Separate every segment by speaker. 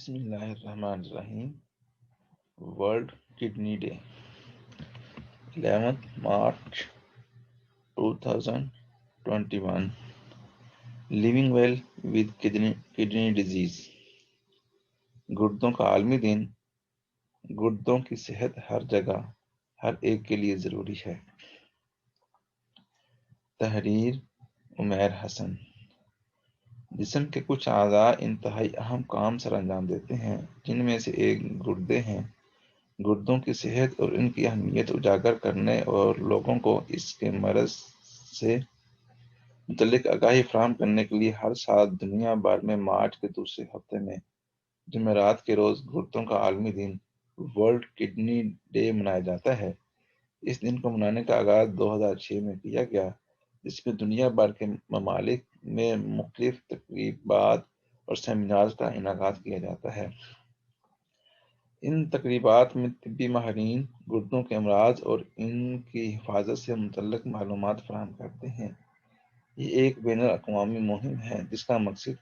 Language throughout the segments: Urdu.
Speaker 1: بسم اللہ الرحمن الرحیم۔ World kidney day 11 March 2021۔ Living well with kidney disease, گردوں کا عالمی دن۔ گردوں کی صحت ہر جگہ ہر ایک کے لیے ضروری ہے۔ تحریر عمیر حسن۔ جسم کے کچھ اعضاء انتہائی اہم کام سر انجام دیتے ہیں، جن میں سے ایک گردے ہیں۔ گردوں کی صحت اور ان کی اہمیت اجاگر کرنے اور لوگوں کو اس کے مرض سے متعلق آگاہی فراہم کرنے کے لیے ہر سال دنیا بھر میں مارچ کے دوسرے ہفتے میں جمعرات کے روز گردوں کا عالمی دن ورلڈ کڈنی ڈے منایا جاتا ہے۔ اس دن کو منانے کا آغاز 2006 میں کیا گیا، جس میں دنیا بھر کے ممالک میں مختلف تقریبات اور سیمینارز کا انعقاد کیا جاتا ہے۔ ان تقریبات میں طبی ماہرین گردوں کے امراض اور ان کی حفاظت سے متعلق معلومات فراہم کرتے ہیں۔ یہ ایک بین الاقوامی مہم ہے جس کا مقصد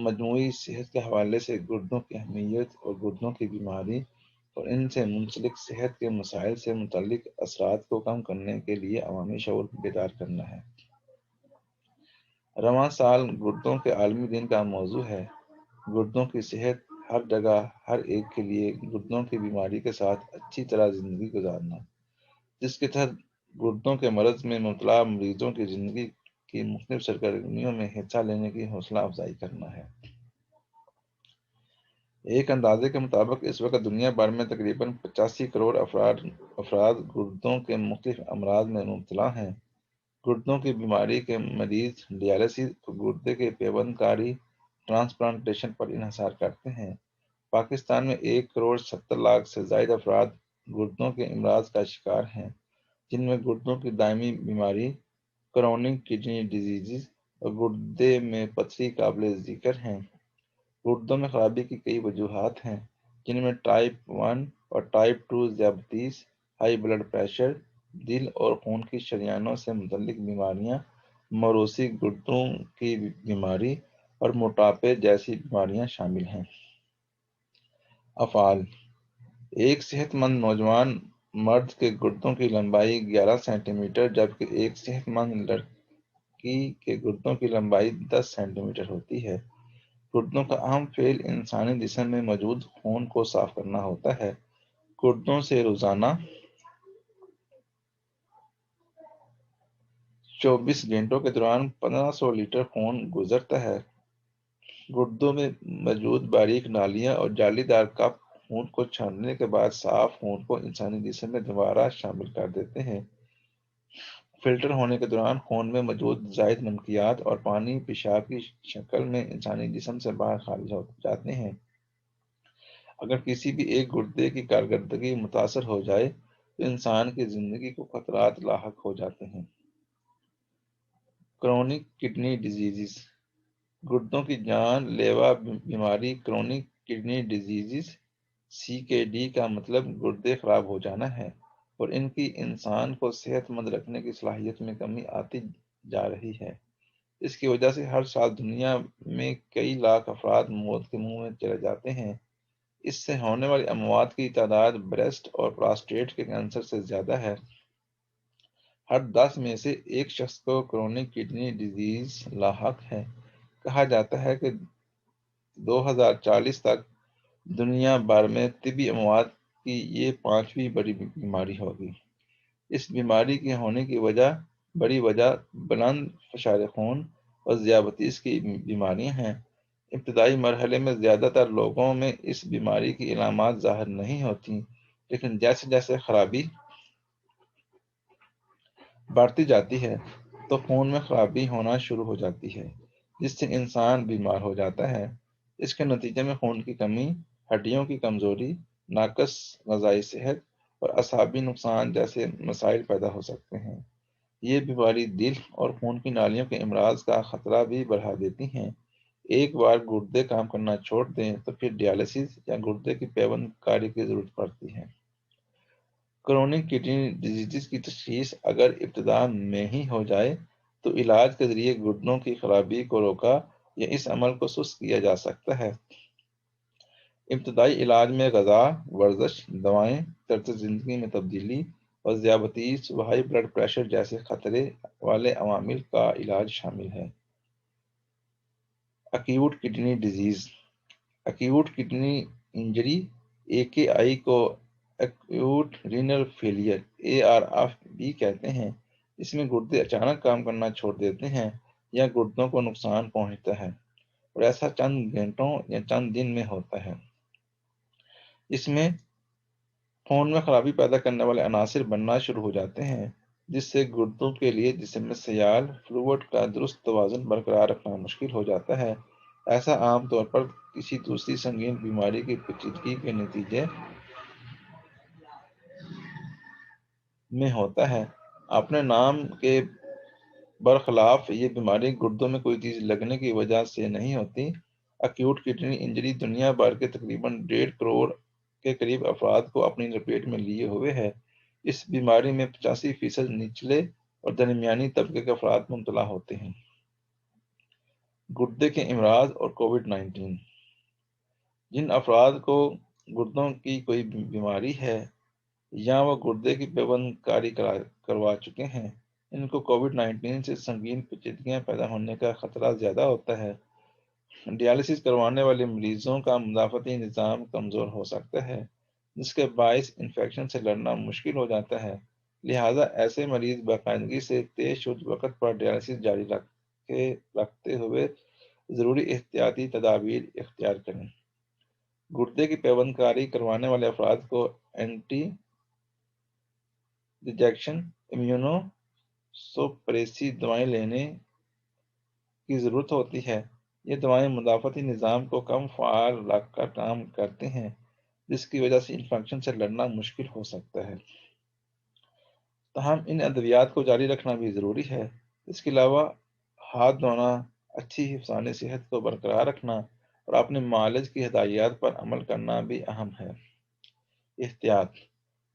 Speaker 1: مجموعی صحت کے حوالے سے گردوں کی اہمیت اور گردوں کی بیماری اور ان سے منسلک صحت کے مسائل سے متعلق اثرات کو کم کرنے کے لیے عوامی شعور بیدار کرنا ہے۔ رواں سال گردوں کے عالمی دن کا موضوع ہے گردوں کی صحت ہر جگہ ہر ایک کے لیے گردوں کی بیماری کے ساتھ اچھی طرح زندگی گزارنا، جس کے تحت گردوں کے مرض میں مبتلا مریضوں کی زندگی کی مختلف سرگرمیوں میں حصہ لینے کی حوصلہ افزائی کرنا ہے۔ ایک اندازے کے مطابق اس وقت دنیا بھر میں تقریباً 85 کروڑ افراد گردوں کے مختلف امراض میں مبتلا ہیں۔ گردوں کی بیماری کے مریض ڈیالسس اور گردے کی پیوند کاری ٹرانسپلانٹیشن پر انحصار کرتے ہیں۔ پاکستان میں 1,70,00,000 سے زائد افراد گردوں کے امراض کا شکار ہیں، جن میں گردوں کی دائمی بیماری کرونک کڈنی ڈیزیز اور گردے میں پتھری قابل ذکر ہیں۔ گردوں میں خرابی کی کئی وجوہات ہیں، جن میں ٹائپ 1 اور ٹائپ 2 ذیابیطس، ہائی بلڈ پریشر، دل اور خون کی شریانوں سے متعلق بیماریاں، موروثی گردوں کی بیماری اور موٹاپے جیسی بیماریاں شامل ہیں۔ افعال: ایک صحت مند نوجوان مرد کے گردوں کی لمبائی 11 سینٹی میٹر جبکہ ایک صحت مند لڑکی کے گردوں کی لمبائی 10 سینٹی میٹر ہوتی ہے۔ گردوں کا اہم فعل انسانی جسم میں موجود خون کو صاف کرنا ہوتا ہے۔ گردوں سے روزانہ 24 گھنٹوں کے دوران 1500 لیٹر خون گزرتا ہے۔ گردوں میں موجود باریک نالیاں اور جالی دار کپ خون کو چھاننے کے بعد صاف خون کو انسانی جسم میں دوبارہ شامل کر دیتے ہیں۔ فلٹر ہونے کے دوران خون میں موجود زائد نمکیات اور پانی پیشاب کی شکل میں انسانی جسم سے باہر خارج ہو جاتے ہیں۔ اگر کسی بھی ایک گردے کی کارکردگی متاثر ہو جائے تو انسان کی زندگی کو خطرات لاحق ہو جاتے ہیں۔ کرونک کڈنی ڈیزیز، گردوں کی جان لیوا بیماری کرونک کڈنی ڈیزیز CKD کا مطلب گردے خراب ہو جانا ہے اور ان کی انسان کو صحت مند رکھنے کی صلاحیت میں کمی آتی جا رہی ہے۔ اس کی وجہ سے ہر سال دنیا میں کئی لاکھ افراد موت کے منہ میں چلے جاتے ہیں۔ اس سے ہونے والی اموات کی تعداد بریسٹ اور پراسٹیٹ کے کینسر سے زیادہ ہے۔ ہر 10 میں سے ایک شخص کو کرونک کڈنی ڈیزیز لاحق ہے۔ کہا جاتا ہے کہ 2040 تک دنیا بھر میں طبی اموات کی یہ 5ویں بڑی بیماری ہوگی۔ اس بیماری کے ہونے کی بڑی وجہ بلند فشار خون اور ذیابیطس کی بیماریاں ہیں۔ ابتدائی مرحلے میں زیادہ تر لوگوں میں اس بیماری کی علامات ظاہر نہیں ہوتی، لیکن جیسے جیسے خرابی بڑھتی جاتی ہے تو خون میں خرابی ہونا شروع ہو جاتی ہے، جس سے انسان بیمار ہو جاتا ہے۔ اس کے نتیجے میں خون کی کمی، ہڈیوں کی کمزوری، ناقص غذائی صحت اور اعصابی نقصان جیسے مسائل پیدا ہو سکتے ہیں۔ یہ بیماری دل اور خون کی نالیوں کے امراض کا خطرہ بھی بڑھا دیتی ہیں۔ ایک بار گردے کام کرنا چھوڑ دیں تو پھر ڈیالسس یا گردے کی پیوند کاری کی ضرورت پڑتی ہے۔ کرونک کڈنی ڈیزیز کی تشخیص اگر ابتدا میں ہی ہو جائے تو علاج کے ذریعے گردوں کی خرابی کو روکا یا اس عمل کو سست کیا جا سکتا ہے۔ ابتدائی علاج میں غذا، ورزش، دوائیں، طرز زندگی میں تبدیلی اور ذیابیطس و ہائی بلڈ پریشر جیسے خطرے والے عوامل کا علاج شامل ہے۔ Acute kidney disease. Acute kidney injury AKI کو ایکیوٹ رینل فیلئر ARF بھی کہتے ہیں۔ اس میں گردے اچانک کام کرنا چھوڑ دیتے ہیں یا گردوں کو نقصان پہنچتا ہے، اور ایسا چند گھنٹوں یا چند دن میں ہوتا ہے۔ اس میں خون میں خرابی پیدا کرنے والے عناصر بننا شروع ہو جاتے ہیں، جس سے گردوں کے لیے جسم میں سیال فلوئڈ کا درست توازن برقرار رکھنا مشکل ہو جاتا ہے۔ ایسا عام طور پر کسی دوسری سنگین بیماری کی پیچیدگی کے نتیجے میں ہوتا ہے۔ اپنے نام کے برخلاف یہ بیماری گردوں میں کوئی چیز لگنے کی وجہ سے نہیں ہوتی۔ ایکیوٹ کڈنی انجری دنیا بھر کے تقریباً 1.5 کروڑ کے قریب افراد کو اپنی لپیٹ میں لیے ہوئے ہے۔ اس بیماری میں 85% نچلے اور درمیانی طبقے کے افراد مبتلا ہوتے ہیں۔ گردے کے امراض اور کووڈ-19۔ جن افراد کو گردوں کی کوئی بیماری ہے یا وہ گردے کی پیوند کاری کروا چکے ہیں، ان کو کووڈ-19 سے سنگین پیچیدگیاں پیدا ہونے کا خطرہ زیادہ ہوتا ہے۔ ڈیالسس کروانے والے مریضوں کا مدافعتی نظام کمزور ہو سکتا ہے، جس کے باعث انفیکشن سے لڑنا مشکل ہو جاتا ہے۔ لہٰذا ایسے مریض باقاعدگی سے طے شدہ وقت پر ڈیالسس جاری رکھتے ہوئے ضروری احتیاطی تدابیر اختیار کریں۔ گردے کی پیوند کاری کروانے والے افراد کو اینٹی ریجیکشن امیونو سپریسی دوائیں لینے کی ضرورت ہوتی ہے۔ یہ دوائیں مدافعتی نظام کو کم فعال رکھ کر کام کرتے ہیں، جس کی وجہ سے انفیکشن سے لڑنا مشکل ہو سکتا ہے۔ تاہم ان ادویات کو جاری رکھنا بھی ضروری ہے۔ اس کے علاوہ ہاتھ دھونا، اچھی حفظان صحت کو برقرار رکھنا اور اپنے معالج کی ہدایات پر عمل کرنا بھی اہم ہے۔ احتیاط: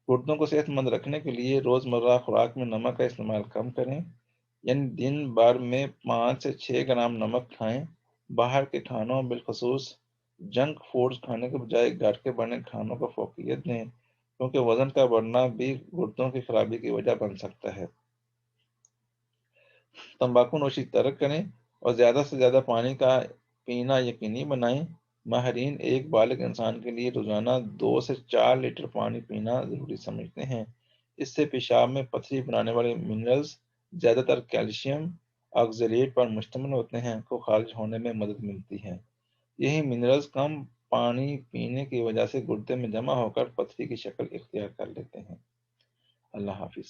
Speaker 1: گردوں کو صحت مند رکھنے کے لیے روزمرہ خوراک میں نمک کا استعمال کم کریں، یعنی دن بھر میں 5 سے 6 گرام نمک کھائیں۔ باہر کے کھانوں، بالخصوص جنک فوڈز کھانے کے بجائے گھر کے بنے کھانوں کو فوقیت دیں، کیونکہ وزن کا بڑھنا بھی گردوں کی خرابی کی وجہ بن سکتا ہے۔ تمباکو نوشی ترک کریں اور زیادہ سے زیادہ پانی کا پینا یقینی بنائیں۔ ماہرین ایک بالغ انسان کے لیے روزانہ 2 سے 4 لیٹر پانی پینا ضروری سمجھتے ہیں۔ اس سے پیشاب میں پتھری بنانے والے منرلز، زیادہ تر کیلشیم آکزیلیٹ پر مشتمل ہوتے ہیں، کو خارج ہونے میں مدد ملتی ہے۔ یہی منرلز کم پانی پینے کی وجہ سے گردے میں جمع ہو کر پتھری کی شکل اختیار کر لیتے ہیں۔ اللہ حافظ۔